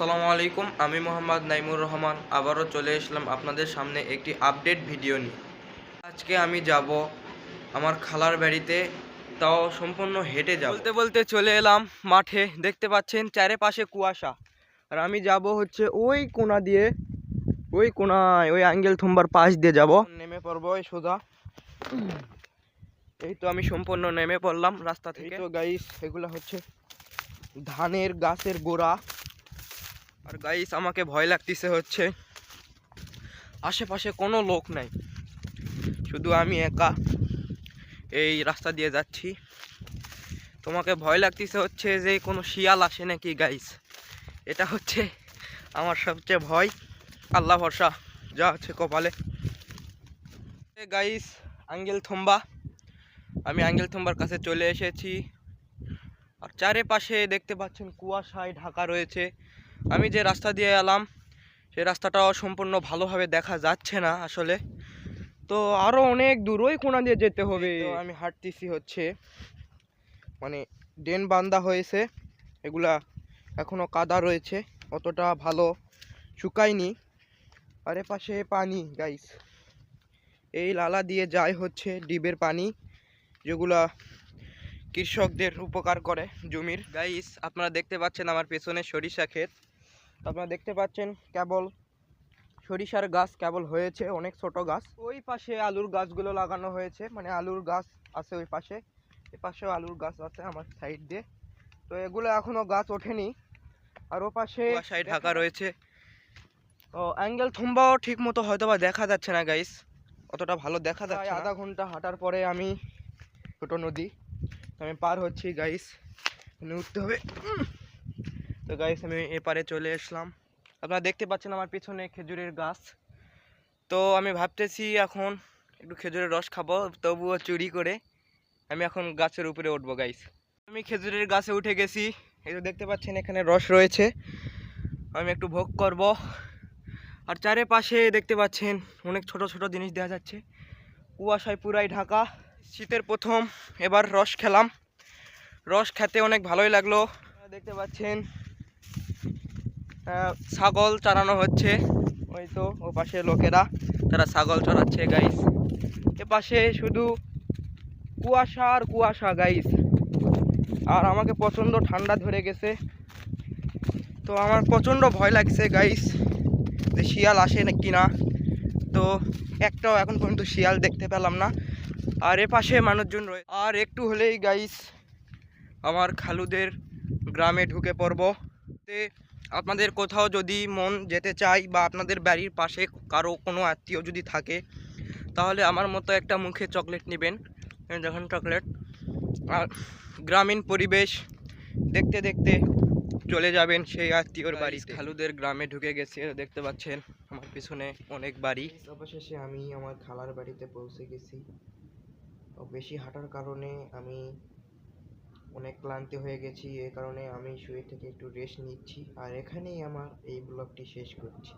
আসসালামু আলাইকুম, আমি মোহাম্মদ নাইমুর রহমান আবারও চলে আসলাম আপনাদের সামনে একটি আপডেট ভিডিও নিয়ে। আজকে আমি যাব আমার খালার বাড়িতে, তাও সম্পূর্ণ হেঁটে যাব। বলতে বলতে চলে এলাম মাঠে। দেখতে পাচ্ছেন চারিপাশে কুয়াশা, আর আমি যাব হচ্ছে ওই কোণা দিয়ে, ওই কোণায় ওই আঙ্গেল থুম্বার পাশ দিয়ে যাব। নেমে পড়বো এই সোজা। এই তো আমি সম্পূর্ণ নেমে পড়লাম রাস্তা থেকে। তো গাইস, এগুলা হচ্ছে ধানের গাছের গোড়া। আর গাইস, আমাকে ভয় লাগতেছে হচ্ছে আশেপাশে কোনো লোক নাই, শুধু আমি একা এই রাস্তা দিয়ে যাচ্ছি। তোমাকে ভয় লাগতেছে হচ্ছে যে কোনো শিয়াল আসে নাকি গাইস, এটা হচ্ছে আমার সবচেয়ে ভয়। আল্লাহ ভরসা, যা আছে কপালে। গাইস, আঙ্গেল থম্বা, আমি আঙ্গেল থম্বার কাছে চলে এসেছি। আর চারিপাশে দেখতে পাচ্ছেন কুয়াশায় ঢাকা রয়েছে। আমি যে রাস্তা দিয়ে এলাম সেই রাস্তাটাও সম্পূর্ণ ভালোভাবে দেখা যাচ্ছে না আসলে, তো আরও অনেক দূর ওই কোণা দিয়ে যেতে হবে। তো আমি হাঁটতেছি হচ্ছে, মানে ড্রেন বান্ধা হয়েছে, এগুলা এখনো কাদা রয়েছে, অতটা ভালো শুকায়নি। আর পাশে পানি গাইস, এই লালা দিয়ে যায় হচ্ছে ডিবের পানি, যেগুলা কৃষকদের উপকার করে জমির। গাইস, আপনারা দেখতে পাচ্ছেন আমার পেছনে সরিষা ক্ষেত। আপনারা দেখতে পাচ্ছেন কেবল সরিষার গাছ কেবল হয়েছে, অনেক ছোট গাছ। ওই পাশে আলুর গাছগুলো লাগানো হয়েছে, মানে আলুর গাছ আছে ওই পাশে, এ পাশেও আলুর গাছ আছে আমার সাইড দিয়ে। তো এগুলো এখনো গাছ ওঠেনি। আর ও পাশে কুয়াশায় ঢাকা রয়েছে। ও অ্যাঙ্গেল থুম্বাও ঠিক মতো হয়তো বা দেখা যাচ্ছে না গাইস, অতটা ভালো দেখা যাচ্ছে না। আধা ঘন্টা হাঁটার পরে আমি ছোট নদী আমি পার হচ্ছি গাইস, উঠতে হবে। তো গাইস, আমি এপারে চলে আসলাম। আপনারা দেখতে পাচ্ছেন আমার পিছনে খেজুরের গাছ। তো আমি ভাবতেছি এখন একটু খেজুরের রস খাবো, তবুও চুরি করে আমি এখন গাছের উপরে উঠবো গাইস। আমি খেজুরের গাছে উঠে গেছি, এই তো দেখতে পাচ্ছেন এখানে রস রয়েছে, আমি একটু ভোগ করব। আর চারিপাশে দেখতে পাচ্ছেন অনেক ছোট ছোট জিনিস দেখা যাচ্ছে, কুয়াশায় পুরাই ঢাকা। শীতের প্রথম এবার রস খেলাম, রস খেতে অনেক ভালোই লাগলো। দেখতে পাচ্ছেন ছাগল চড়ানো হচ্ছে, ওই তো ও পাশে লোকেরা তারা ছাগল চড়াচ্ছে গাইস। এ পাশে শুধু কুয়াশা আর কুয়াশা গাইস, আর আমাকে প্রচণ্ড ঠান্ডা ধরে গেছে। তো আমার প্রচণ্ড ভয় লাগছে গাইস যে শিয়াল আসে নাকি না। তো একটাও এখন পর্যন্ত শিয়াল দেখতে পেলাম না। আর এ পাশে মানুষজন রয়েছে, আর একটু হলেই গাইস আমার খালুদের গ্রামে ঢুকে পড়ব। আপনাদের কোথাও যদি মন যেতে চাই বা আপনাদের বাড়ির পাশে কারো কোনো আত্মীয় যদি থাকে, তাহলে আমার মতো একটা মুখে চকলেট নেবেন, যখন চকলেট আর গ্রামীণ পরিবেশ দেখতে দেখতে চলে যাবেন সেই আত্মীয়র বাড়ি। খালুদের গ্রামে ঢুকে গেছে, দেখতে পাচ্ছেন আমার পিছনে অনেক বাড়ি। অবশেষে আমি আমার খালার বাড়িতে পৌঁছে গেছি। বেশি হাঁটার কারণে আমি অনেক ক্লান্তি হয়ে গেছি, এই কারণে আমি শুয়ে থেকে একটু রেস্ট নিচ্ছি। আর এখানেই আমার এই ব্লগটি শেষ করছি।